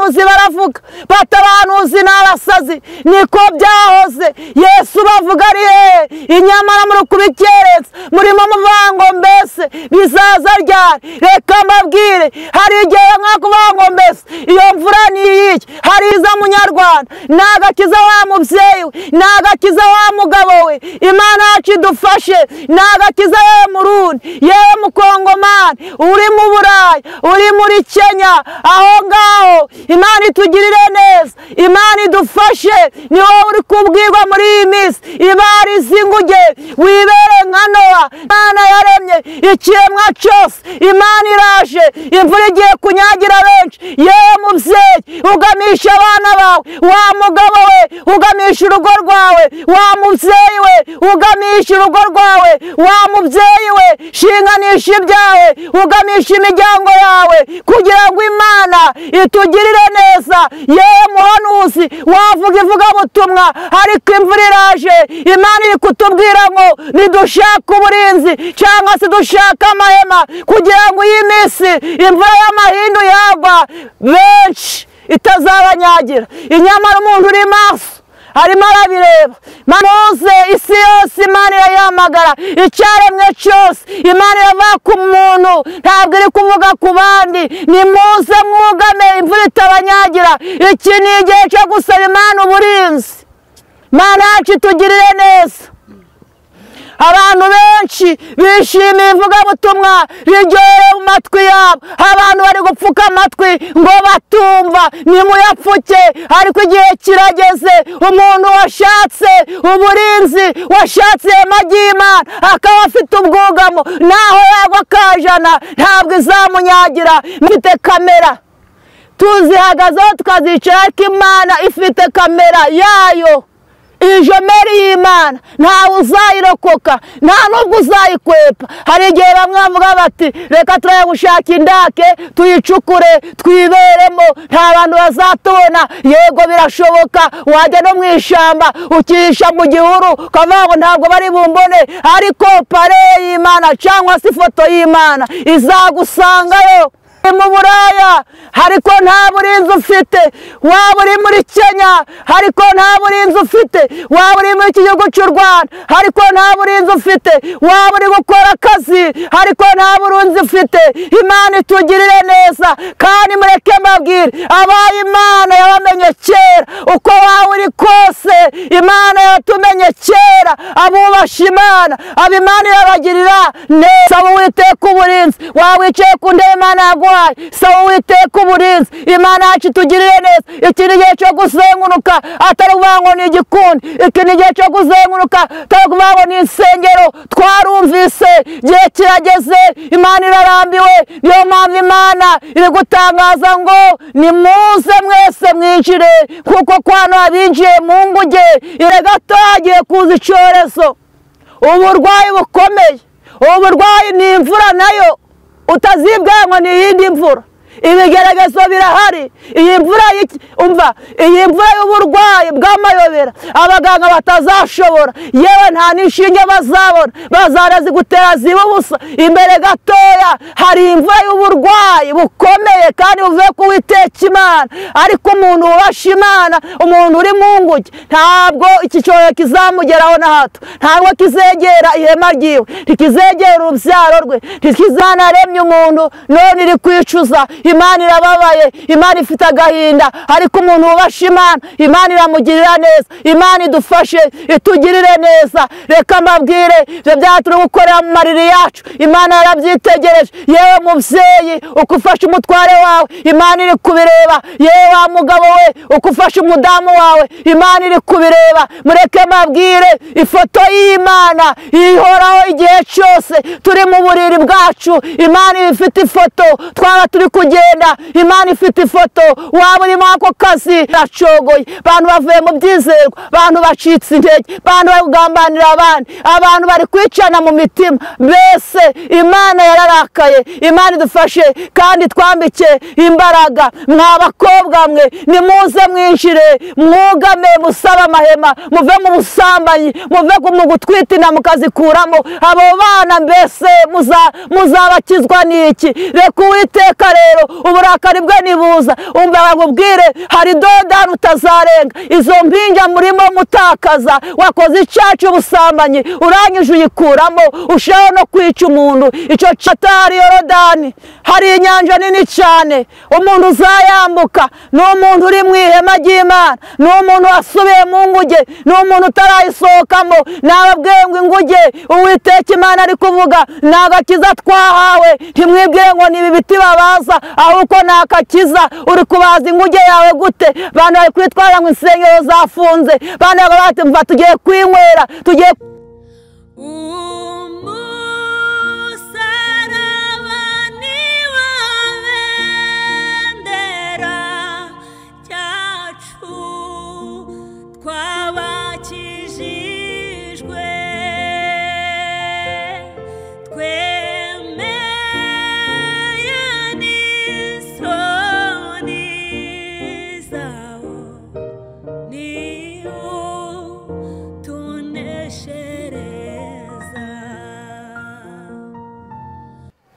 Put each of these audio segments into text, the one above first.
abahanuzi baravuga batabahanuzi n'abasazi niko byahoze Yesu bavuga ari inyamara muri kubikereza murimo muvango mbese bizaza ryari reka mbabwire hari igihe mwakuvango mbese iyo mvura ni iki hari iza munyarwanda nagakiza wa mubyeyi we nagakiza wa mugabo we Imana yacu idufashe nagakiza yewe Murundi yewe Mukongomani uri mu Burayi uri muri Kenya aho ngaho Imana itugirire neza Imana idufashe ni wowe uri kubwirwa muri iyi minsi ibari zinguge wibere nka Nowa Imana yaremye ikiremwa cyose Imana iraje imvura igiye kunyagira benshi yewe mubyeyi ugamisha abana bawe wa mugabo we ugamisha urugo rwawe wa mubyeyi we ugamisha urugo rwawe wa mubyeyi we shinganisha ibyawe ugamisha imiryango yawe kugira ngo Imana itugirire neza yewe muhanuzi wavuga ivugabutumwa ariko imvura iraje Imana iri kutubwira ngo nidushaka uburinzi cyangwa se dushaka amahema kugira ngo iyi minsi imvura y'amahindu yagwa benshi itazabanyagira inyamara umuntu uri maso harimo arabireba manuze isi yose Imana irayihamagara icyaremwe cyose Imana irava ku muntu ntabwo iri kuvuga ku bandi nimuze mwugame imvura itabanyagira iki ni igihe cyo gusaba Imana uburinzi Imana yacu itugirire neza abantu benshi bishimiye ivugabutumwa riryoheye mu matwi yabo abantu bari gupfuka amatwi ngo batumva nimuyapfuke ariko igihe kirageze umuntu washatse uburinzi washatse ihema ry'Imana akaba afite ubwugamo naho yagwa akajana ntabwo izamunyagira mfite kamera tuzihagazeho tukazicara ariko Imana ifite kamera yayo ijomeri y'Imana ntawe uzayirokoka nta nubwo uzayikwepa hari igihe bamwe bavuga bati reka turayagushaka indake tuyicukure twiberemo nta bantu bazatubona yego birashoboka wajya no mu ishyamba ukihisha mu gihuru ukavuga ngo ntabwo bari bumbone ariko pare y'Imana cyangwa se ifoto y'Imana izagusangayo mu Buraya hariko nta burinzi ufite waba uri muri Kenya hariko nta burinzi ufite waba uri muri gihugu cy'u Rwanda hariko nta burinzi ufite waba uri gukora akazi hariko nta burinzi ufite Imana itugirire neza kandi mureke mbabwire abaye Imana yabamenye kera uko waba uri kose Imana yatumenye kera abubasha Imana ab'Imana irabagirira neza Uwiteka uburinzi wawicaye ku ntebe Imana yaguhaye sawa Uwiteka uburinzi Imana yacu itugirire neza iki ni igihe cyo kuzenguruka atari ukuvuga ngo ni igikundi iki ni igihe cyo kuzenguruka atari ukuvuga ngo ni insengero twarumvise igihe kirageze Imana irarambiwe niyo mpamvu Imana iri gutangaza ngo nimuze mwese mwinjire kuko kwano abinjiye mu nguge iregato hagiye kuza icyorezo uburwayi bukomeye uburwayi ni imvura nayo utazibwanwa ni iyindi mvura ibigeragezo birahari iyi mvura umva iyi mvura y'uburwayi bw'amayobera abaganga batazashobora yewe nta nishinge bazabona bazarazi gutera ziba ubusa imbere gatoya hari imvura y'uburwayi bukomeye kandi buvuye ku Uwiteka Imana ariko umuntu wubasha Imana umuntu uri mu nguge ntabwo iki cyorezo kizamugeraho na hato ntabwo kizegera ihema ryiwe ntikizegera urubyaro rwe ntikizanaremye umuntu none iri kwicuza Imana irababaye Imana ifite agahinda ariko umuntu wubasha Imana Imana iramugirira neza Imana idufashe itugirire neza reka mbabwire ibyo byaturi gukorera mu mariri yacu Imana yarabyitegereje yewe mubyeyi uko ufashe umutware wawe Imana iri kubireba yewe wa mugabo we uko ufashe umudamu wawe Imana iri kubireba mureke mbabwire ifoto y'Imana ihoraho igihe cyose turi mu buriri bwacu Imana ifite ifoto twaba turi kugenda Imana ifite ifoto waba uri mu ako kazi racogoye abantu bavuye mu byizerwa abantu bacitse intege abantu bari kugambanira abandi abantu bari kwicana mu mitima bese Imana yararakaye Imana idufashe kandi twambike imbaraga mwa bakobwa mwe nimuze mwinjire mwugame musaba amahema muve mu busambanyi muve mu gutwita inda mukazikuramo abo bana mbese muzabakizwa n'iki reka Uwiteka rero uburakari bwe nibuza umva bakubwire hari dodani utazarenga izo mpinja murimo mutakaza wakoze icyaha cy'ubusambanyi urangije uyikuramo ushaka no kwica umuntu icyo cyatari Yorodani hari inyanja nini cyane umuntu uzayambuka ni umuntu uri mu ihema ry'Imana ni umuntu wasubiye mu nguge ni umuntu utarayisohokamo nababwiye ngo inguge Uwiteka Imana ari kuvuga ni agakiza twahawe ntimwibwire ngo ni ibi biti babaza ahubwo ni akakiza uri kubaza inguge yawe gute abantu bari kwitwara ngo insengero zafunze abantu bati mva tugiye kwinywera tugiye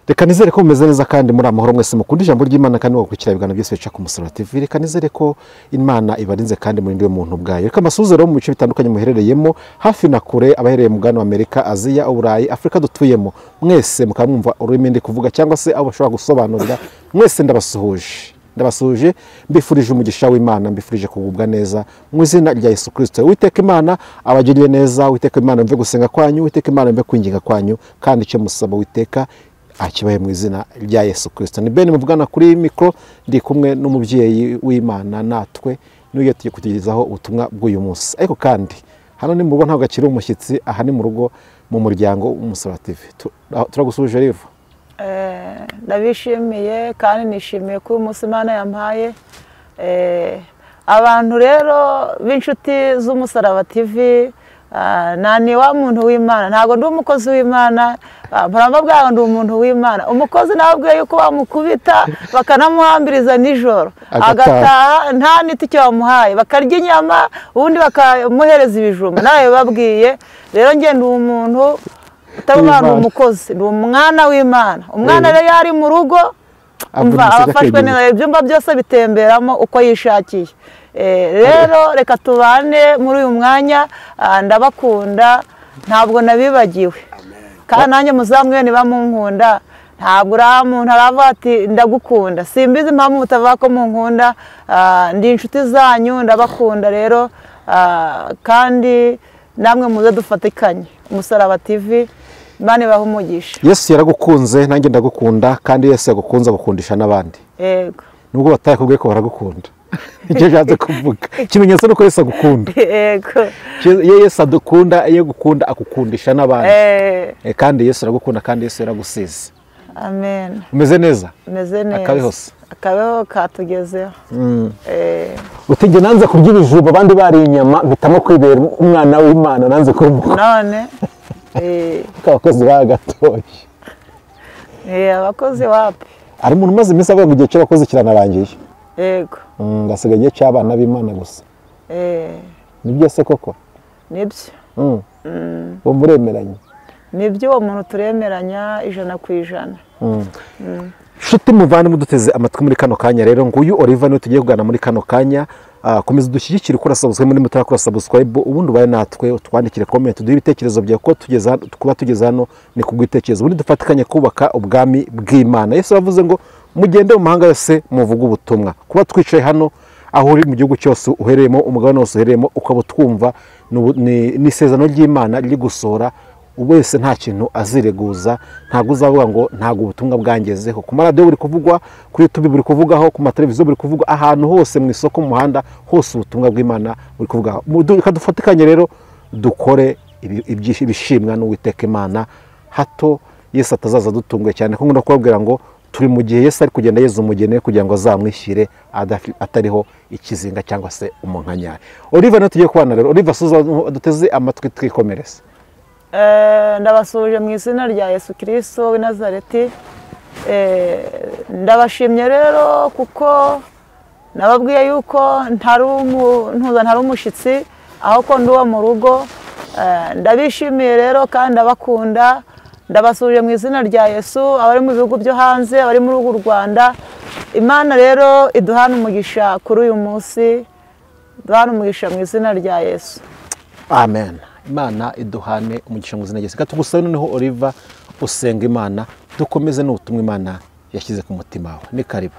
Reka nizere ko mumeze neza kandi muri amahoro mwese mukunda ijambo ry'Imana kandi mukurikira ibiganiro byose bica ku Musaraba TV. Reka nizere ko Imana ibarinze kandi murindiwe muntu bwayo. Reka amasuzero mu bice bitandukanye muherereyemo hafi na kure abahereye mu gano Amerika, Aziya, Uburayi, Afrika dutuyemo. Mwese mukamwumva ururimi ndi kuvuga cyangwa se abo bashobora gusobanurira. Mwese ndabasuhuje mbifurije umugisha w'Imana, mbifurije kugubwa neza mu izina rya Yesu Kristo. Uwiteka Imana abagiriye neza, Uwiteka Imana mve gusenga kwanyu, Uwiteka Imana mve kwinginga kwanyu kandi icyo musaba Uwiteka akibaye mu izina rya Yesu Kristo. Ni Ben muvugana kuri mikro ndi kumwe n'umubyeyi w'Imana natwe niyo tugiye kutugezaho ubutumwa bw'uyu munsi. Ariko kandi hano ni mu rugo ntabwo akiri umushyitsi, aha ni mu rugo mu muryango w'Umusaraba TV. Turagusubije Riva. Ndabishimiye kandi nishimiye ko uyu munsi Imana yampaye abantu rero b'inshuti z'Umusaraba TV. Nani wa muntu w'Imana ntago ndi umukozi w'Imana baramba bwaho ndi umuntu w'Imana umukozi nababwiye yuko bamukubita bakanamuhambiriza nijoro agataha nta niti cyo bamuhaye bakarya inyama ubundi bakamuhereza ibijumba nawe babwiye rero nge ndi umuntu utabana umukozi ndi umwana w'Imana umwana rero yari mu rugo umva abafashwe neza ibyumba byose bitemberamo uko yishakiye rero reka tubane muri uyu mwanya ndabakunda ntabwo nabibagiwe kandi nanjye muzamwe nibamunkunda ntabwo uramuntu aravuga ati ndagukunda simbizi impamvu mutavuga ko munkunda ndi inshuti zanyu ndabakunda rero kandi namwe muze dufatikanye Umusaraba TV Imana ibahe umugisha. Yesu yaragukunze nanjye ndagukunda kandi Yesu yagukunze agukundisha n'abandi. Yego. Nubwo batayakubwiye ko baragukunda. Icyo jaze kuvuga. Kimenyetso nuko Yesu agukunda. Yego. Yesu adukunda iyo gukunda akukundisha n'abandi. Kandi Yesu aragukunda kandi Yesu yaragusize. Amen. Umeze neza? Umeze neza. Akabehose. Akabeho katugezeho. Utige nanze kurya ibijumba abandi bari inyama bitamo kwibera umwana w'Imana nanze kurumuka. None abakozi bagatoye abakozi wapi ari umuntu umaze iminsi avuga ngo igihe cy'abakozi kiranarangiye. Yego ngasigaye igihe cy'abana b'Imana gusa. Nibyo se koko? Nibyo. Bo muremeranye? Nibyo uwo muntu turemeranya 100%. Shuti muvane muduteze amatwi muri kano kanya rero nguyu Oliver niwe tugiye kugana muri kano kanya. Komeza dushyigikire ukora subscribe muri mutarakora subscribe ubundi ubaye natwe utwandikire comment duhe ibitekerezo bya ko tugeza hano ni kugwitekerezo ubundi dufatikanye kubaka ubwami bw'Imana. Yesu yavuze ngo mugende mu mahanga yose muvuga ubutumwa. Kuba twicaye hano aho uri mu gihugu cyose uhereyemo umugabane wose uhereyemo ukaba twumva ni isezerano ry'Imana riri gusora wese nta kintu azireguza ntago uzavuga ngo ntago ubutumwa bwangezeho ku maradiyo buri kuvugwa kuri YouTube buri kuvugaho ku mateleviziyo buri kuvugwa ahantu hose mu isoko mu muhanda hose ubutumwa bw'Imana buri kuvugaho. Dufatikanye rero dukore ibishimwa n'Uwiteka Imana hato Yesu atazaza dutunguye cyane ko ngunda kubabwira ngo turi mu gihe Yesu ari kugenda yeza umugene kugira ngo azamwishyire atariho ikizinga cyangwa se umunkanyari. Oliver no tugiye kubana rero Oliver suza duteze amatwi twikomereza. Ndabasuje mu izina rya Yesu Kristo w'i Nazareti. Ndabashimye rero kuko nababwiye yuko ntari umushitsi ahubwo ndi uwo mu rugo. Ndabishimiye rero kandi ndabakunda. Ndabasuje mu izina rya Yesu abari mu bihugu byo hanze abari muri u Rwanda Imana rero iduhana umugisha kuri uyu munsi, duhana umugisha mu izina rya Yesu. Amen. Imana iduhane umugisha mu izina rya Yesu. Tugusabe noneho Oliva usenga Imana, dukomeze n'ubutumwa Imana yashyize ku mutima wawe. Ni karibu.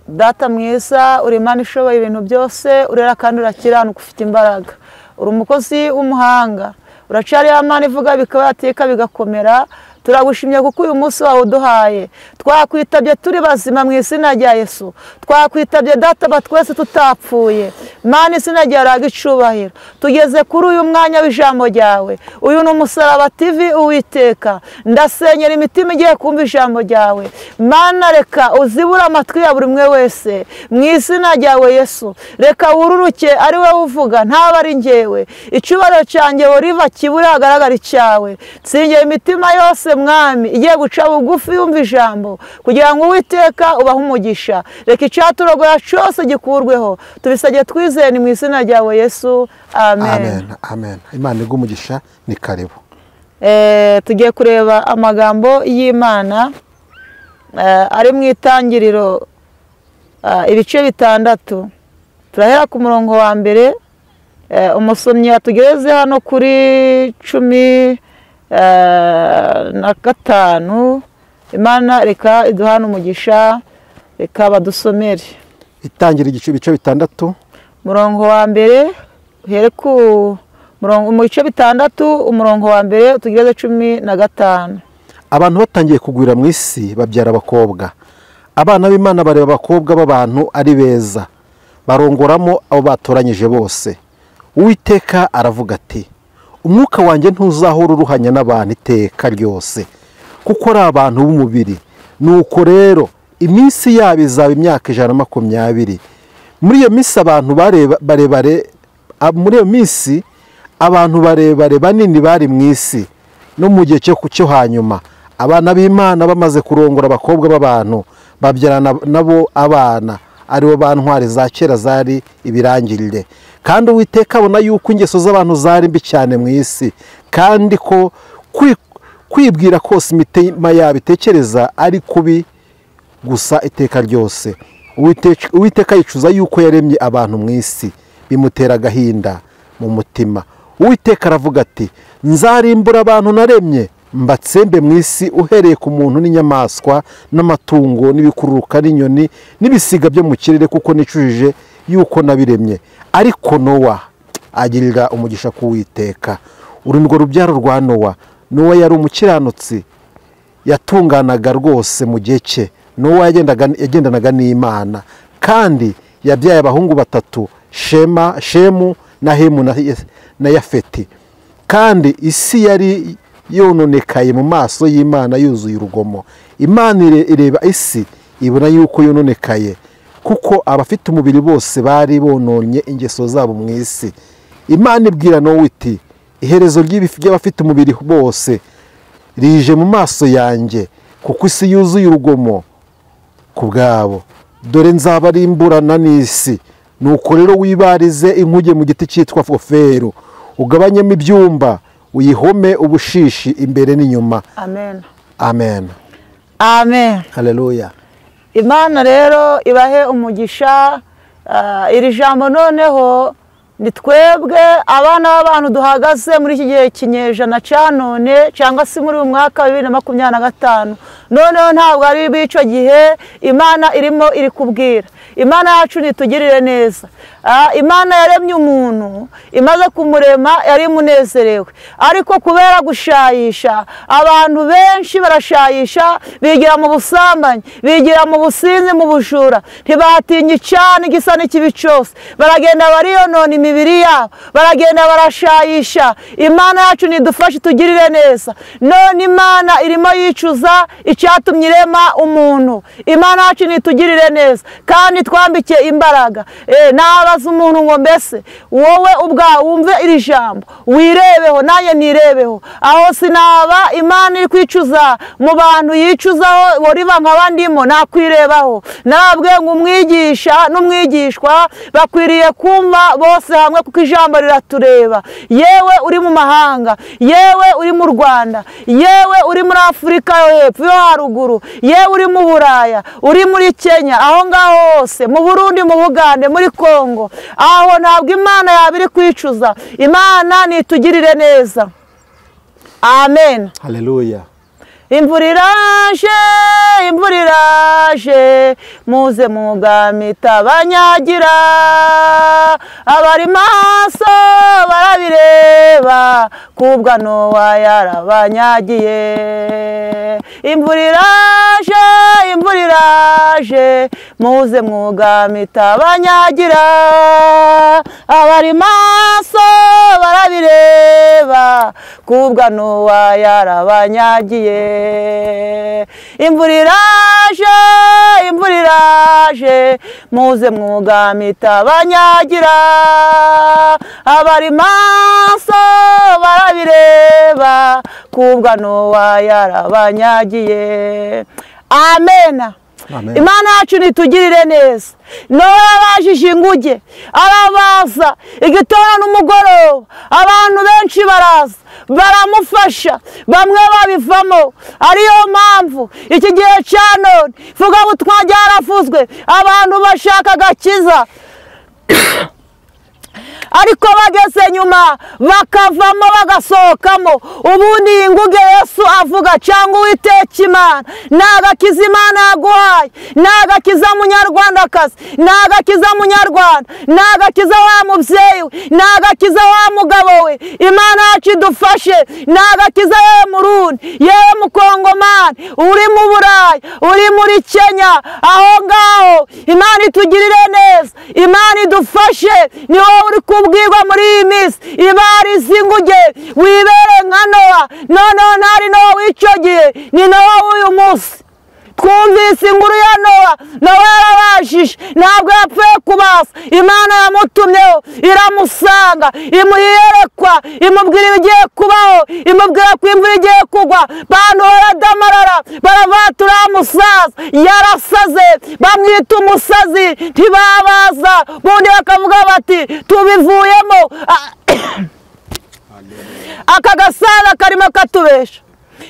Data mwiza, uri Imana ishoboye ibintu byose, urera kandi urakiranuka, ufite imbaraga. Uri umukozi w'umuhanga, uracari Imana ivuga bikabateka bigakomera. Turagushimye kuko uyu munsi wawe uduhaye. Twakwitabye turi bazima mu izina rya Yesu. Twakwitabye data batwese tutapfuye. Mana izina ryawe raga icubahiro. Tugeze kuri uyu mwanya w'ijambo ryawe. Uyu ni Umusaraba TV Uwiteka. Ndasenyera imitima igiye kumva ijambo ryawe. Mana reka uzibura amatwi ya buri umwe wese mu izina ryawe Yesu. Reka wururuke ari we uvuga ntaba ari njyewe. Icubahiro cyanjye Oliva kibure hagaragara icyawe. Nsengera imitima yose mwami igiye guca bugufi yumva ijambo kugira ngo Uwiteka ubahe umugisha. Reka icyaturogoya cyose gikurweho. Tubisabye twizeye ni mu izina ryawe Yesu. Amen. Amen. Amen. Imana iguhe umugisha. Ni karibu. Tugiye kureba amagambo y'Imana ari mu itangiriro ibice 6. Turahera ku murongo wa mbere. Umusomyi yatugereze hano kuri 15. Imana reka iduhana umugisha, reka badusomere. Itangira ibice 6. Murongo wa mbere uhere ku murongo mu bice 6 umurongo wa mbere tugeze 15. Abantu batangiye kugwira mu isi babyara abakobwa. Abana b'Imana bareba abakobwa b'abantu ari beza, barongoramo abo batoranyije bose. Uwiteka aravuga ati, umwuka wanjye ntuzahora uruhanya n'abantu iteka ryose, kuko ari abantu b'umubiri. Nuko rero iminsi yabo izaba imyaka 120. Muri iyo minsi abantu barebare banini bari mu isi. No mu gihe cyo hanyuma abana b'Imana bamaze kurongora abakobwa b'abantu, babyarana nabo abana, aribo bantware za kera zari ibirangirire. Kandi Uwiteka abona yuko ingeso z'abantu zari mbi cyane mu isi, kandi ko kwibwira kose imitima yabo itekereza ari kubi gusa iteka ryose. Uwiteka yicuza yuko yaremye abantu mu isi, bimutera agahinda mu mutima. Uwiteka aravuga ati, nzarimbura abantu naremye, mbatsembe mu isi, uhereye ku muntu n'inyamaswa n'amatungo n'ibikururuka n'inyoni n'ibisiga byo mu kirere, kuko nicujije yuko nabiremye. Ariko Nowa agirira umugisha ku Uwiteka. Uru nirwo rubyaro rwa Nowa. Nowa yari umukiranutsi, yatunganaga rwose mu gihe cye. Nowa yagendanaga n'Imana, kandi yabyaye abahungu 3, Shemu na Hemu na Yafeti. Kandi isi yari yononekaye mu maso y'Imana, yuzuye urugomo. Imana ireba isi, ibona yuko yononekaye, kuko abafite umubiri bose bari bononye ingeso zabo mu isi. Imana ibwira Nowa iti, iherezo ry'abafite umubiri bose rije mu maso yanjye, kuko isi yuzuye urugomo ku bwabo. Dore nzabarimburana n'isi. Nuko rero wibarize inkuge mu giti cyitwa Ofero, ugabanyemo ibyumba, uyihome ubushishi imbere n'inyuma. Amen. Amen. Amen. Haleluya. Imana rero ibahe umugisha. Iri jambo noneho ni twebwe abana b'abantu duhagaze muri iki gihe kinyejana cya none, cyangwa se muri uyu mwaka wa 2025. Noneho ntabwo ari b'icyo gihe Imana irimo iri kubwira. Imana yacu nitugirire neza. Imana yaremye umuntu, imaze kumurema yari imunezerewe, ariko kubera gushayisha, abantu benshi barashayisha, bigira mu busambanyi, bigira mu businzi, mu bujura, ntibatinya icana igisa n'ikibi cyose, baragenda bariyonona imibiri yabo, baragenda barashayisha. Imana yacu nidufashe tugirire neza. None Imana irimo yicuza icyatumye irema umuntu. Imana yacu nitugirire neza kandi twambike imbaraga. Nabaza umuntu ngo mbese wowe ubwawe wumve iri jambo, wirebeho nanjye nirebeho. Aho sinaba Imana iri kwicuza mu bantu yicuzaho, Oliva nk'abandimo nakwirebaho. Nababwiye ngo umwigisha n'umwigishwa bakwiriye kumva bose twese hamwe kuko ijambo riratureba. Yewe uri mu mahanga, yewe uri mu Rwanda, yewe uri muri Afurika yo hepfo yo haruguru, yewe uri mu Buraya, uri muri Kenya, aho ngaho hose, mu Burundi, mu Bugande, muri Kongo, aho ntabwo Imana yaba iri kwicuza. Imana nitugirire neza. Amen. Haleluya. Imvura iraje, imvura iraje, muze mugame itabanyagira, abari maso barabireba, kubwa Nowa yarabanyagiye. Imvura iraje, imvura iraje, muze mugame itabanyagira, abari maso barabireba, kubwa Nowa yarabanyagiye. Imvura iraje, imvura iraje, muze mwugame itabanyagira, abari maso barabireba, kubwa Nowa yarabanyagiye. Amen. Amen. Imana yacu nitugirire neza. Nowa yabajije inguge, arabaza igitondo n'umugoroba, abantu benshi baraza baramufasha, bamwe babivamo. Ariyo mpamvu iki gihe cya none ivugabutumwa ryaravuzwe, abantu bashaka agakiza ariko bageze nyuma bakavamo bagasohokamo. Ubundi iyi nguge Yesu avuga cyangwa Uwiteka Imana ni agakiza Imana yaguhaye, ni agakiza munyarwandakazi, ni agakiza munyarwanda, ni agakiza wa mubyeyi we, ni agakiza wa mugabo we. Imana yacu idufashe, ni agakiza yewe Murundi, yewe Mukongomani, uri mu Burayi, uri muri Kenya, aho ngaho. Imana itugirire neza, Imana idufashe. Ni wowe uri kubwirwa muri iyi minsi, ibarize inguge wibere nka Nowa. Noneho ntari Nowa w'icyo gihe, ni Nowa w'uyu munsi. Twumvise inkuru ya Nowa. Nowa yarabashije, ntabwo yapfuye kubasa. Imana yamutumyeho, iramusanga, imuha iyerekwa, imubwira ibigiye kubaho, imubwira ko imvura igiye kugwa. Bantu baradamarara, baravatura umusaza, yarasaze, bamwita umusazi, ntibabaza. Bundi bakavuga bati tubivuyemo. Aka gasaza karimo katubesha.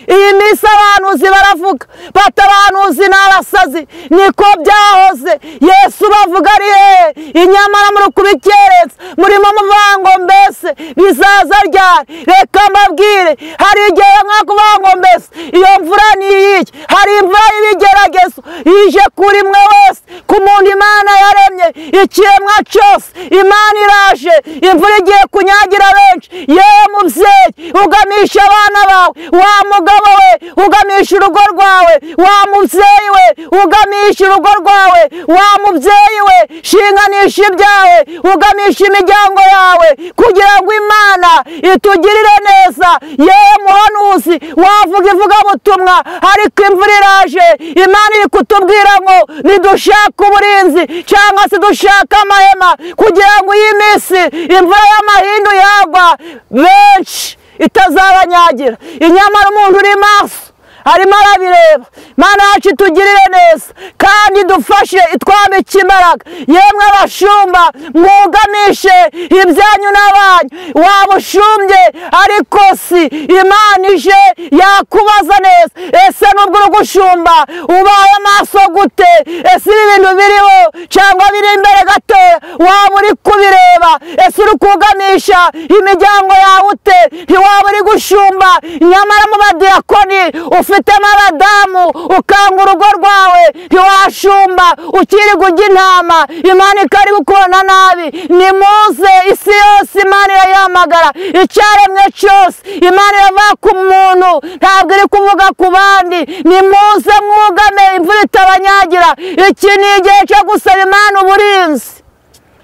Iyi minsi abahanuzi baravuga bati abahanuzi ni abasazi, niko byahoze. Yesu bavuga ari hehe? Inyamara muri kubikereza murimo muvuga ngo mbese bizaza ryari? Reka mbabwire, hari igihe mwakuvuga ngo mbese iyo mvura ni iyiki. Hari imvura y'ibigeragezo ije kuri mwe wese, ku muntu Imana yaremye, ikiremwa cyose. Imana iraje, imvura igiye kunyagira benshi. Yewe mubyeyi, ugamisha abana bawe, wa mugabo we, ugamisha urugo rwawe, wa mubyeyi we, ugamisha urugo rwawe, wa mubyeyi we, shinganisha ibyawe, ugamisha imiryango yawe, kugira ngo Imana itugirire neza. Yewe muhanuzi, wavuga ivugabutumwa, ariko imvura iraje. Imana iri kutubwira ngo nidushaka uburinzi cyangwa se dushaka amahema, kugira ngo iyi minsi imvura y'amahindu yagwa benshi itazabanyagira. Inyamara umuntu uri maso arimo arabireba. Mana yacu itugirire neza kandi dufashe, itwambike imbaraga. Yemwe abashumba, mwugamishe ibyanyu n'abanyu. Waba ushumbye ariko si Imana ije yakubaza neza, ese nubwo uri gushumba ubaye amaso gute? Ese ibi bintu biriho cyangwa biri imbere gatoya waba uri kubireba? Ese uri kugamisha imiryango yawe ute? Ntiwaba uri gushumba nyamara mu badiyakoni ufitemo abadamu, ukanga urugo rwawe, ntiwashumba ukiri kujya intama, Imana ikari gukubona nabi. Nimuze, isi yose Imana irayihamagara, icyaremwe cyose Imana iravuga ku muntu, ntabwo iri kuvuga ku bandi. Nimuze mwugame, imvura itabanyagira. Iki ni igihe cyo gusaba Imana uburinzi.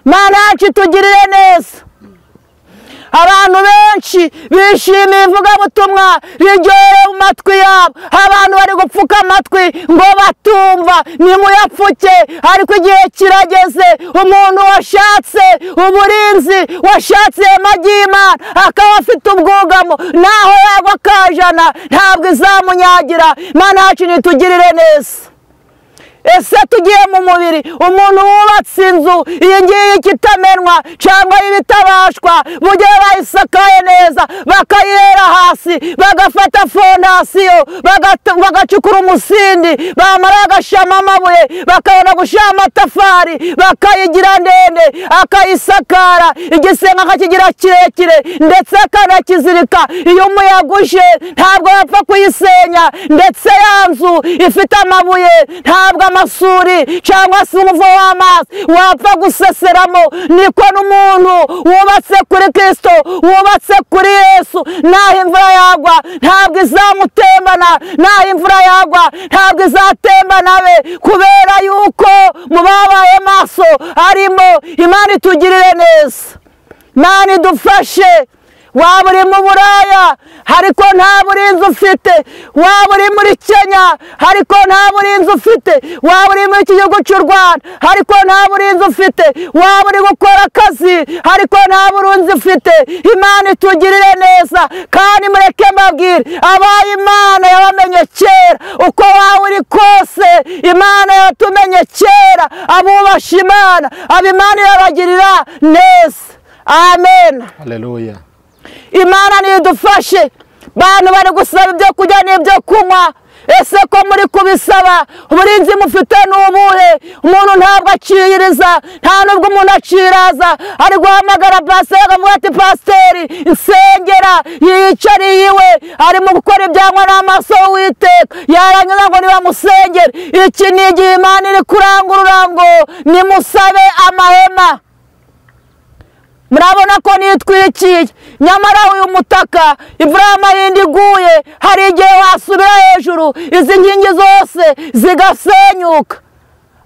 Mana yacu itugirire neza. Abantu benshi bishimiye ivugabutumwa riryoheye mu matwi yabo. Abantu bari gupfuka amatwi ngo batumva, nimuyapfuke. Ariko igihe kirageze, umuntu washatse uburinzi, washatse ihema ry'Imana, akaba afite ubwugamo, naho yagwa akajana ntabwo izamunyagira. Mana yacu nitugirire neza. ese tugiye mu mubiri umuntu wubatse inzu iyi ngiyi ikitamenwa cyangwa y'ibitabashwa bugiye bayisakaye neza bakayihera hasi bagafata fondasiyo bagacukura umusindi bamara bagashiramo amabuye bakabona gushira amatafari bakayigira ndende akayisakara igisenge akakigira kirekire ndetse akanakizirika iyo umuyaga uje ntabwo bapfa kuyisenya ndetse ya nzu ifite amabuye ntabwo amasuri cyangwa se umuvo w'amazi wapfa guseseramo niko n'umuntu wubatse kuri Kristo wubatse kuri Yesu naho imvura yagwa ntabwo izamutembana naho imvura yagwa ntabwo izatembana be kubera yuko mu babaye maso harimo Imana itugirire neza Imana idufashe waba uri mu buraya ariko nta burinzi ufite waba uri muri Kenya ariko nta burinzi ufite waba uri muri iki gihugu cy'u Rwanda ariko nta burinzi ufite waba uri gukora akazi ariko nta burinzi ufite Imana itugirire neza kandi mureke mbabwire abaye Imana yabamenye kera uko waba uri kose Imana yatumenye kera abubasha Imana ab'Imana irabagirira neza amen haleluya Imana nidufashe bantu bari gusaba ibyo kurya n'ibyo kunywa ese ko muri kubisaba uburinzi mufite n'ubuhe umuntu ntabwo aciyiriza nta nubwo umuntu aciraza ari guhamagara pasiteri akavuga ati pasiteri insengera yiyicariye iwe arimo gukora ibyangwa n'amaso y'Uwiteka yarangiza ngo nibamusengere iki ni igihe Imana iri kurangurura ngo nimusabe amahema murabona ko nitwikiye nyamara uyu mutaka imvura y'amahindi iguye hari igihe wasubira hejuru izi nkingi zose zigasenyuka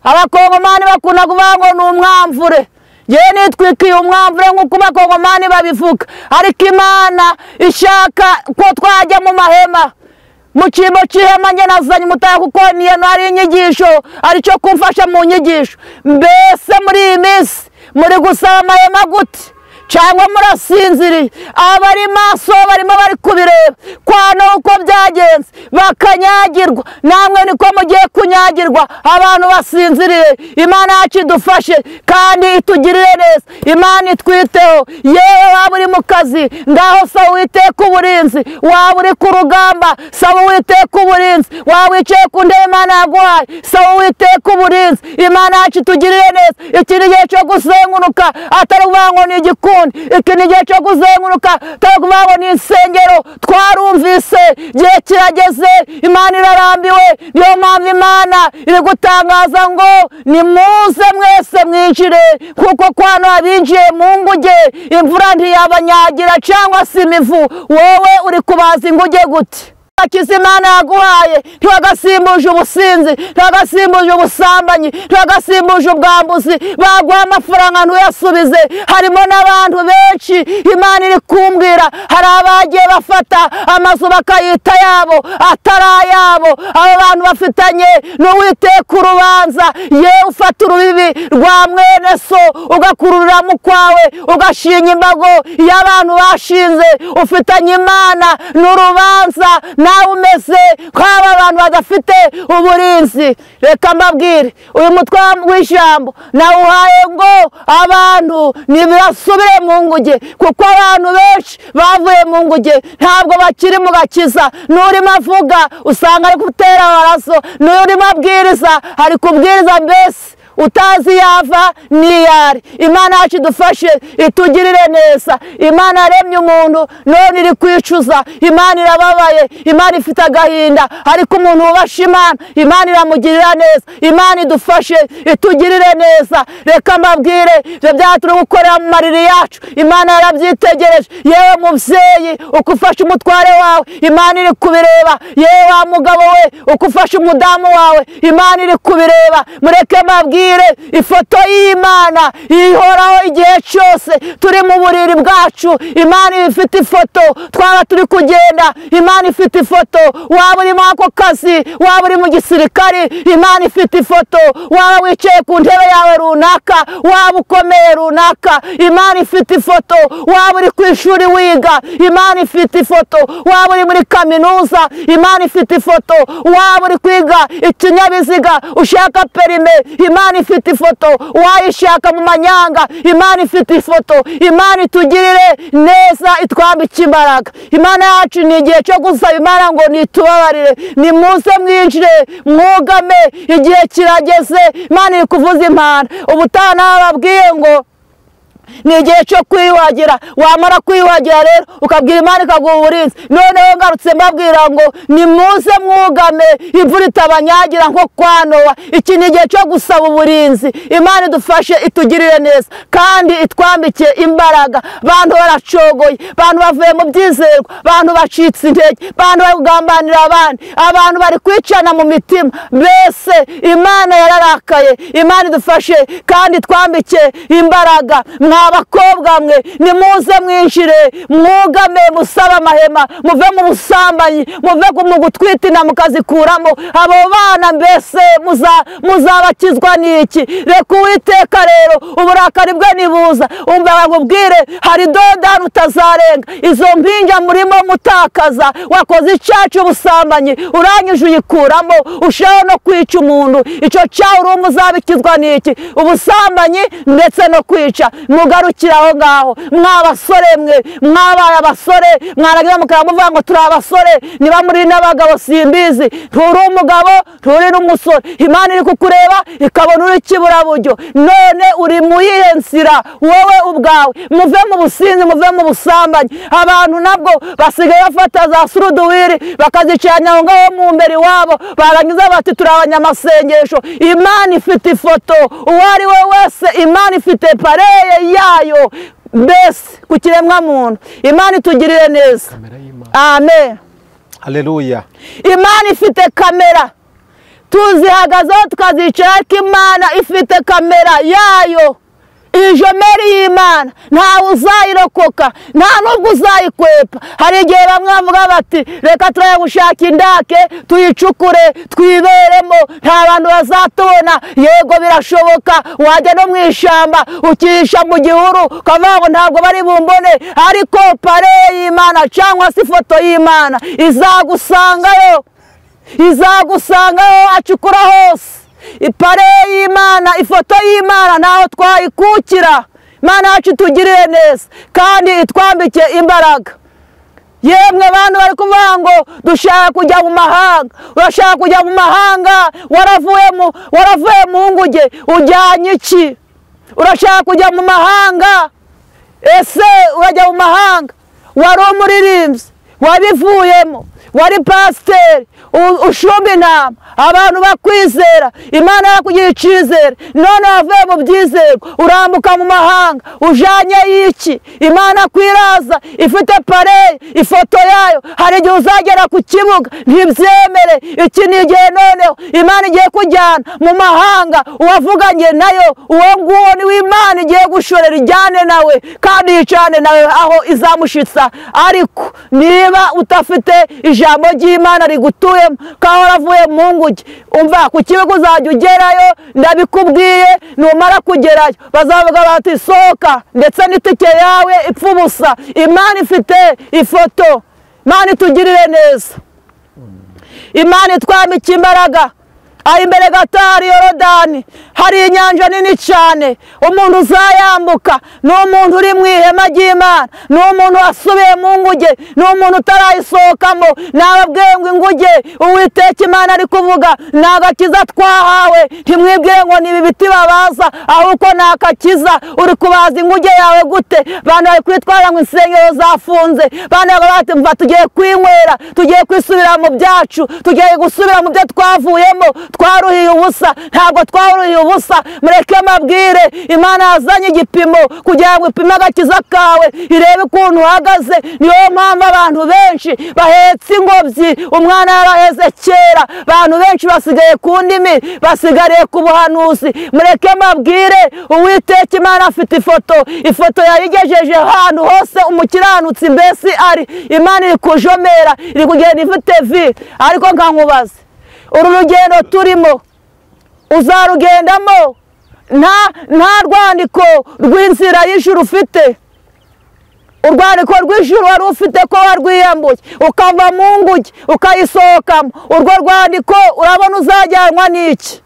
abakongomani bakunda kuvuga ngo ni umwamvure yewe nitwikiye umwamvure nk'uko abakongomani babivuga ariko Imana ishaka ko twajya mu mahema mu cyimbo cy'ihema njye nazanye umutaka kuko niyo ari inyigisho aricyo kumfasha mu nyigisho mbese muri iyi minsi muri gusaba amahema gute cyangwa murasinziriye abari maso barimo bari kubireba kwana uko byagenze bakanyagirwa namwe niko mugiye kunyagirwa abantu basinziriye Imana yacu idufashe kandi itugirire neza Imana itwiteho yewe waba uri mu kazi ngaho saba Uwiteka uburinzi waba uri ku rugamba saba Uwiteka uburinzi waba wicaye ku ntebe Imana yaguhaye saba Uwiteka uburinzi Imana yacu itugirire neza iki ni igihe cyo guzenguruka atari ukuvuga ngo ni igikundi iki ni igihe cyo kuzenguruka atari ukuvuga ngo ni insengero twarumvise igihe kirageze Imana irarambiwe niyo mpamvu Imana iri gutangaza ngo nimuze mwese mwinjire kuko kwano abinjiye mu nguge imvura ntiyabanyagira cyangwa se imivu wowe uri kubaza inguge gute akiza Imana yaguhaye ntiwagasimbuje ubusinzi ntiwagasimbuje ubusambanyi ntiwagasimbuje ubwambuzi baguha amafaranga ntuyasubize harimo n'abantu benshi Imana iri kumbwira hari abagiye bafata amazu bakayita yabo atari ayabo abo bantu bafitanye n'Uwiteka urubanza yewe ufata urubibi rwa mwene so ugakururira mu kwawe ugashinya imbago y'abantu bashinze ufitanye Imana n'urubanza nawe umeze kw'aba abantu badafite uburinzi reka mbabwire uyu mutwe w'ijambo nawuhaye ngo abantu nibasubire mu nguge kuko abantu benshi bavuye mu nguge ntabwo bakiri mu gakiza n'urimo avuga usanga ari gutera amaraso n'urimo abwiriza ari kubwiriza mbese utazi yava niyari Imana yacu idufashe itugirire neza Imana yaremye umuntu none iri kwicuza Imana irababaye Imana ifite agahinda ariko umuntu wubasha Imana iramugirira neza Imana idufashe itugirire neza reka mbabwire ibyo byaturi gukorera mu mariri yacu Imana yarabyitegereje yewe mubyeyi uko ufashe umutware wawe Imana iri kubireba yewe wa mugabo we uko ufashe umudamu wawe Imana iri kubireba mureke mbabwire mbabwire ifoto y'Imana ihoraho igihe cyose turi mu buriri bwacu. Imana ifite ifoto twaba turi kugenda, Imana ifite ifoto waba uri mu ako kazi, waba uri mu gisirikare, Imana ifite ifoto waba wicaye ku ntebe yawe runaka, waba ukomeye runaka, Imana ifite ifoto waba uri ku ishuri wiga, Imana ifite ifoto waba uri muri kaminuza, Imana ifite ifoto waba uri kwiga ikinyabiziga ushaka perime, Imana ifite ifoto wayishaka mu manyanga, Imana ifite ifoto. Imana itugirire neza, itwambike imbaraga. Imana yacu ni igihe cyo gusaba Imana ngo nitubabarire, nimuze mwinjire mwugame, igihe kirageze. Imana iri kuvuza impanda. Ubutaha nababwiye ngo ni igihe cyo kwiyuhagira, wamara kwiyuhagira rero ukabwira Imana ikaguha uburinzi. Noneho ngarutse mbabwira ngo nimuze mwugame, imvura itabanyagira nko kwa Nowa. Iki ni igihe cyo gusaba uburinzi. Imana idufashe, itugirire neza kandi itwambike imbaraga. Abantu baracogoye, abantu bavuye mu byizerwa, abantu bacitse intege, abantu bari kugambanira abandi, abantu bari kwicana mu mitima. Mbese Imana yararakaye. Imana idufashe kandi itwambike imbaraga. Abakobwa mwe nimuze mwinjire mwugame, musaba amahema, muve mu busambanyi, muve mu gutwita inda mukazikuramo. Abo bana mbese muzabakizwa n'iki? Reka Uwiteka rero uburakari bwe nibuza, umva bakubwire hari dodani utazarenga. Izo mpinja murimo mutakaza, wakoze icyaha cy'ubusambanyi, urangije uyikuramo, ushaka no kwica umuntu. Icyo cyaha urumva uzabikizwa n'iki? Ubusambanyi ndetse no kwica. Mugarukira aho ngaho mwabasore mwe, mwabaye abasore, mwaragira mukamuvuga ngo turi abasore. Niba muri n'abagabo simbizi, nturi umugabo, nturi n'umusore. Imana iri kukureba ikabona uri kiburaburyo. None uri mu yihe nzira wowe ubwawe? Muve mu businzi, muve mu busambanyi. Abantu nabwo basigaye bafata za suruduwiri bakazicanya aho ngaho mu mbere wabo, barangiza bati turi abanyamasengesho. Imana ifite ifoto uwo ari we wese, Imana ifite pareye yayo mbese ku kiremwa muntu. Imana itugirire neza. Amen. Haleluya. Imana ifite kamera, tuzihagazeho tukazicara, ariko Imana ifite kamera yayo. Ijomeri y'Imana ntawe uzayirokoka, nta nubwo uzayikwepa. Hari igihe bamwe bavuga bati reka turaye gushaka indake tuyicukure twiberemo, nta bantu bazatubona. Yego birashoboka, wajya no mu ishyamba ukihisha mu gihuru ukavuga ngo ntabwo bari bumbone, ariko pare y'Imana cyangwa se ifoto y'Imana izagusangayo, izagusangayo acukura hose. Ipare y'Imana, ifoto y'Imana ntaho twayikukira. Imana yacu itugirire neza kandi itwambike imbaraga. Yemwe abantu bari kuvuga ngo dushaka kujya mu mahanga. Urashaka kujya mu mahanga, waravuye mu nguge, ujyanye iki? Urashaka kujya mu mahanga, ese urajya mu mahanga? Wari umuririmbyi, wabivuyemo, wari pasiteri, ushumba intama, abantu bakwizera, Imana yakugira icyizere, none wavuye mu byizerwa urambuka mu mahanga, ujanye y'iki? Imana kwiraza ifite pare, ifoto yayo. Hari igihe uzagera ku kibuga ntibyemere. Iki ni igihe noneho Imana igiye kujyana mu mahanga, uwavuganye nayo uwo nguwo ni Imana igiye gushorera, ijyane nawe kandi yicane nawe aho izamushitsa. Ariko niba utafite ijambo ry'Imana rigutuyemo, kaho waravuye mu nguge, umva ku kibuga uzajya ugerayo, ndabikubwiye. Numara kugerayo bazavuga bati soka, ndetse n'itike yawe ipfa ubusa. Imana ifite ifoto. Imana itugirire neza. Imana itwambike imbaraga. Aho imbere gato hari Yorodani, hari inyanja nini cyane. Umuntu uzayambuka ni umuntu uri mu ihema ry'Imana, ni umuntu wasubiye mu nguge, ni umuntu utarayisohokamo. Nababwiye ngo inguge Uwiteka Imana ari kuvuga ni agakiza twahawe. Ntimwibwire ngo ni ibi biti babaza, ahubwo ni agakiza. Uri kubaza inguge yawe gute? Abantu bari kwitwara ngo insengero zafunze, abantu bati mva tugiye kwinywera, tugiye kwisubira mu byacu, tugiye gusubira mu byo twavuyemo, twaruhiye ubusa, ntabwo twaruhiye ubusa. Mureke mabwire, Imana yazanye igipimo kugira ngo ipime agakiza kawe, irebe ukuntu uhagaze. Niyo mpamvu abantu benshi bahetse ingobyi, umwana yaraheze kera. Abantu benshi basigaye ku ndimi, basigariye ku buhanuzi. Mureke mabwire, Uwiteka Imana afite ifoto yayigejeje ahantu hose umukiranutsi mbese ari. Imana iri kujomera, iri kugenda ifite vi. Ariko nkankubaze, uru rugendo turimo uzarugendamo nta rwandiko rw'inzira y'ijuru ufite? Urwandiko rw'ijuru wari ufite ko warwiyambuye ukava mu nguge ukayisohokamo, urwo rwandiko urabona uzajyanwa n'iki?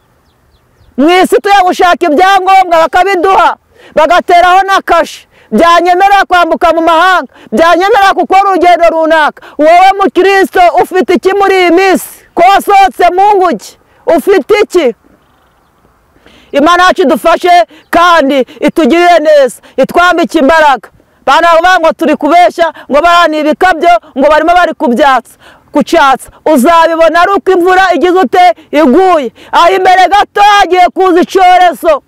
Mu isi tujya gushaka ibyangombwa bakabiduha, bagateraho na kashe, byanyemerera kwambuka mu mahanga, byanyemerera gukora urugendo runaka. Wowe mukristo ufite iki muri iyi minsi? Ko wasohotse mu nguge ufite iki? Imana yacu idufashe kandi itugirire neza, itwambike imbaraga. Bana bavuga ngo turi kubeshya, ngo barani ibikabyo, ngo barimo bari kucyatsa. Uzabibona ari uko imvura igize ute iguye. Aho imbere gato hagiye kuza icyorezo,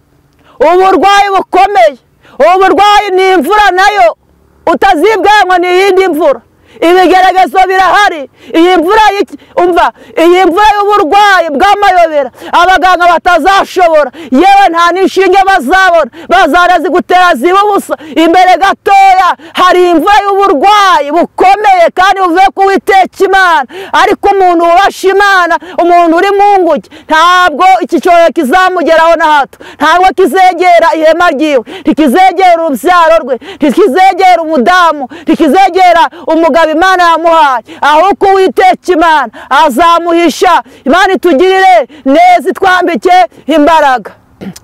uburwayi bukomeye. Uburwayi ni imvura nayo utazibwanwa n'iyindi mvura. Ibigeragezo birahari. Iyi mvura y'uburwayi bw'amayobera abaganga batazashobora, yewe nta n'ishinge bazabona, bazanazigutera ziba ubusa. Imbere gatoya hari imvura y'uburwayi bukomeye kandi buvuye ku Uwiteka Imana. Ariko umuntu wubasha Imana, umuntu uri mu nguge, ntabwo iki cyorezo kizamugeraho na hato. Ntabwo kizegera ihema ryiwe, ntikizegera urubyaro rwe, ntikizegera umudamu, ntikizegera umugabo Imana yamuhaye. Ahubwo Uwiteka Imana azamuhisha. Imana itugirire neza, itwambike imbaraga.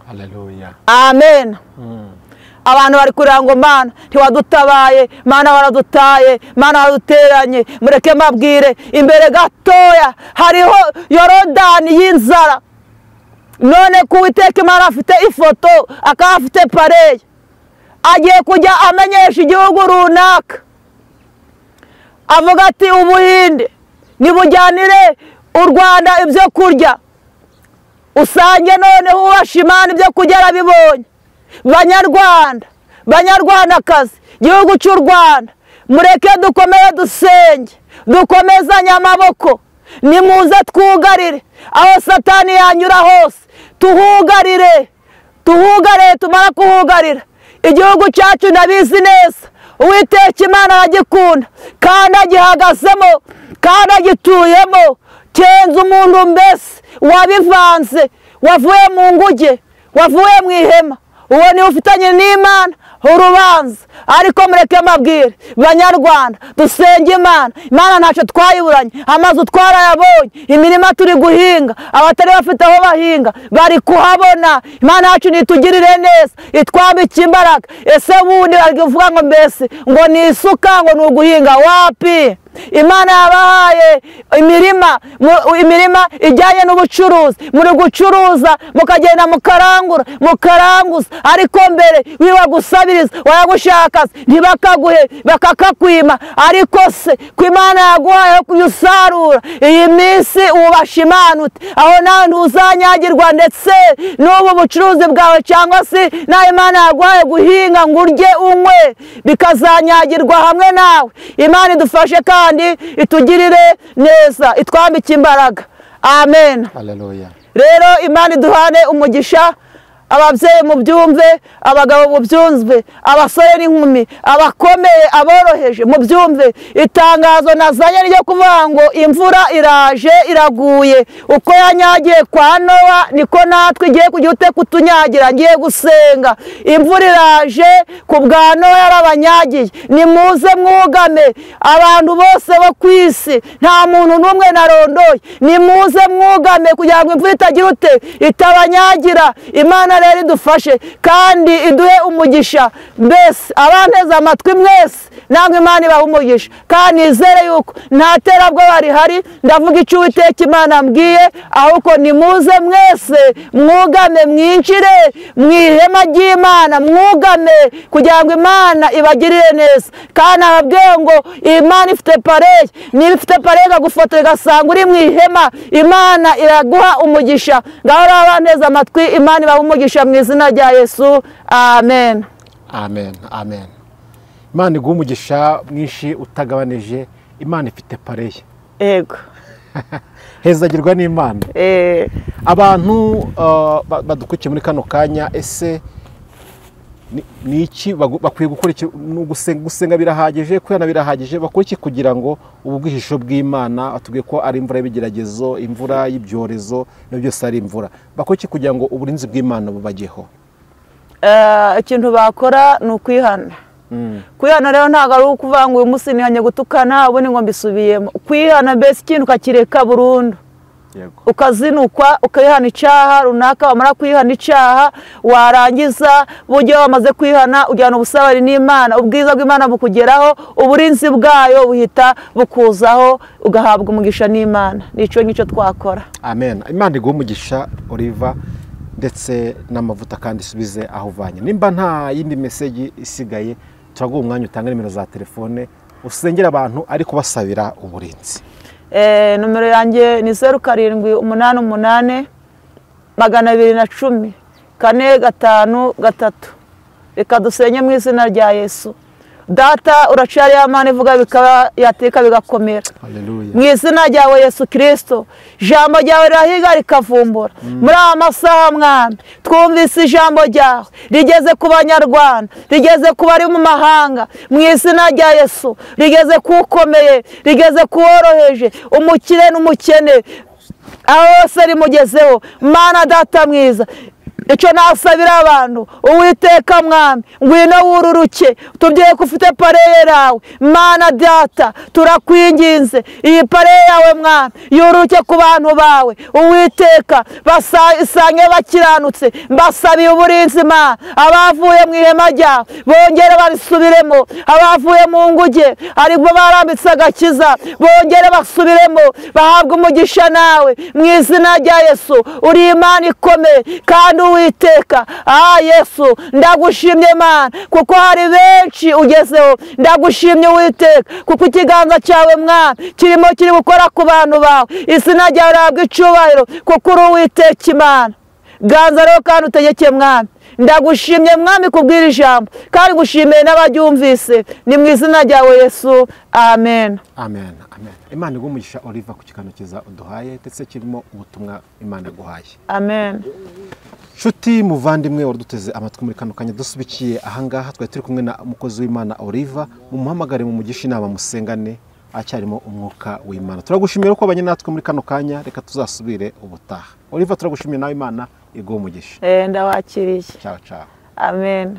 Haleluya. Amen. Abantu bari kurira ngo Mana ntiwadutabaye, Mana waradutaye, Mana waraduteranye. Mureke mabwire, imbere gatoya hariho Yorodani y'inzara. None ku Uwiteka Imana afite ifoto, akaba afite pareyi, agiye kujya amenyesha igihugu runaka. Avuga ati Ubuhinde nibujyanire u Rwanda ibyo kurya. Usange noneho ubasha Imana ibyo kurya arabibonye. Banyarwanda, banyarwandakazi, gihugu cy'u Rwanda, mureke dukomere dusenge, dukomezanye amaboko. Nimuze twugarire aho Satani yanyura hose, tuhugarire. Tumara kuhugarira igihugu cyacu, ndabizi neza Uwiteka Imana aragikunda kandi agihagazemo kandi agituyemo. Kenza umuntu mbese wabivanze, wavuye mu nguge, wavuye mu ihema, uwo niwe ufitanye n'Imana urubanza. Ariko mureke mabwire, banyarwanda, dusenge Imana. Imana ntacyo twayiburanye, amazu twarayabonye, imirima turi guhinga, abatari bafite aho bahinga bari kuhabona. Imana yacu nitugirire neza, itwambike imbaraga. Ese bundi bari kuvuga ngo mbese ngo ni isuka, ngo ni uguhinga. Wapi? Imana yabahaye imirima ijyanye n'ubucuruzi. Muri gucuruza mukagenda mukaranguza, ariko mbere wiba gusabiriza wayagushaka ntibakaguhe, bakakakwima. Ariko se ko Imana yaguhaye kuyusarura, iyi minsi ubasha Imana ute? Aho nawe ntuzanyagirwa, ndetse n'ubu bucuruzi bwawe cyangwa se nawe Imana yaguhaye guhinga ngo urye unywe bikazanyagirwa hamwe nawe. Imana idufashe kandi itugirire neza, itwambike imbaraga. Amen. Haleluya. Rero Imana iduhane umugisha. Ababyeyi mubyumve, abagabo mubyumve, abasore n'inkumi, abakomeye, aboroheje mubyumve. Itangazo nazanye ryo kuvuga ngo imvura iraje, iraguye. Uko yanyagiye kwa Nowa niko natwe igiye kujya kutunyagira. Ngiye gusenga, imvura iraje ku bwa Nowa yarabanyagiye. Nimuze mwugame, abantu bose bo ku isi, nta muntu n'umwe narondoye. Nimuze mwugame kugira ngo imvura itagira itabanyagira. Imana rero idufashe kandi iduhe umugisha mbese abanteze amatwi mwese namwe Imana ibaha umugisha kandi nizere yuko nta terabwoba rihari ndavuga icyo Uwiteka Imana ambwiye ahubwo nimuze mwese mwugame mwinjire mu ihema ry'Imana mwugame kugira ngo Imana ibagirire neza kandi ababwiye ngo Imana ifite pareye niba ifite pareye ikagufotora igasanga uri mu ihema Imana iraguha umugisha ngaho abanteze amatwi Imana ibaha umugisha mu izina rya Yesu amen amen amen. Imana iguha umugisha mwinshi utagabanije. Imana ifite pareye. Yego. Hezagirwa n'Imana. Abantu badukurikiye muri kano kanya ese ni iki bakwiye gukora? Gusenga birahagije, kwihana birahagije, bakora iki kugira ngo ubu bwihisho bw'Imana atubwiye ko ari imvura y'ibigeragezo, imvura y'ibyorezo, no byose ari imvura, bakora iki kugira ngo uburinzi bw'Imana bubageho? Ikintu bakora ni ukwihana. Kwihana rero ntabwo ari ukuvuga ngo uyu munsi nihanye gutukana ubundi ngo mbisubiyemo. Kwihana mbese ikintu ukakireka burundu, ukazinukwa ukihana icyaha runaka. Wamara kwihana icyaha warangiza buryo wamaze kwihana ujyana ubusabane n'Imana, ubwiza bw'Imana bukugeraho, uburinzi bwayo buhita bukuzaho, ugahabwa umugisha n'Imana. Nicyo ngicyo twakora. Amen. Imana iguha umugisha Oliva ndetse n'amavuta kandi isubize aho uvanye. Nimba nta yindi message isigaye turaguha umwanya utanga nimero za telefone usengera abantu ariko basabira uburinzi. Numero yanjye ni 0788 210 453. Reka dusenye mu izina rya Yesu. Data uracari Imana ivuga bikaba yateka bigakomera. Haleluya. Mu izina ryawe Yesu Kristo, ijambo ryawe rirahiga rikavumbura. Muri amasaha Mwami twumvise ijambo ryawe rigeze ku Banyarwanda, rigeze ku bari mu mahanga. Mu izina rya Yesu rigeze kukomeye, rigeze kuworoheje, umukire n'umukene aho hose rimugezeho. Mana Data mwiza, icyo nasabira abantu Uwiteka Mwami ngwino wururuke, tubwiye ko ufite pareye yawe Mana Data, turakwinginze iyi pareye yawe Mwami yururuke ku bantu bawe Uwiteka, basange bakiranutse. Mbasabiye uburinzi Mana, abavuye mu ihema ryawe bongere barisubiremo, abavuye mu nguge ariko barambitse agakiza bongere basubiremo, bahabwe umugisha nawe mu izina rya Yesu. Uri Imana ikomeye kandi Uwiteka Yesu ndagushimye Mana kuko hari benshi ugezeho. Ndagushimye Uwiteka kuko ikiganza cyawe Mwami kirimo kiri gukora ku bantu bawe. Izina ryawe rihabwe icyubahiro kuko uri Uwiteka Imana. Ganza rero kandi utegeke Mwami. Ndagushimye Mwami kubwira ijambo kandi gushimiye n'abaryumvise, ni mu izina ryawe Yesu amen amen amen. Imana iguha umugisha Oliva ku kiganiro cyiza uduhaye ndetse kirimo ubutumwa Imana guhaye. Amen. Nshuti muvandimwe waduteze amatwi muri kano kanya dusubikiye ahangaha, twari turi kumwe na umukozi w'Imana Oliva. Mumuhamagare mu mugisha inama musengane, acyarimo umwuka w'Imana. Turagushimira ko abanye natwe muri kano kanya, reka tuzasubire ubutaha. Oliva turagushimiye nawe, Imana iguha umugisha. Ndawakiriye. Ciao ciao. Amen.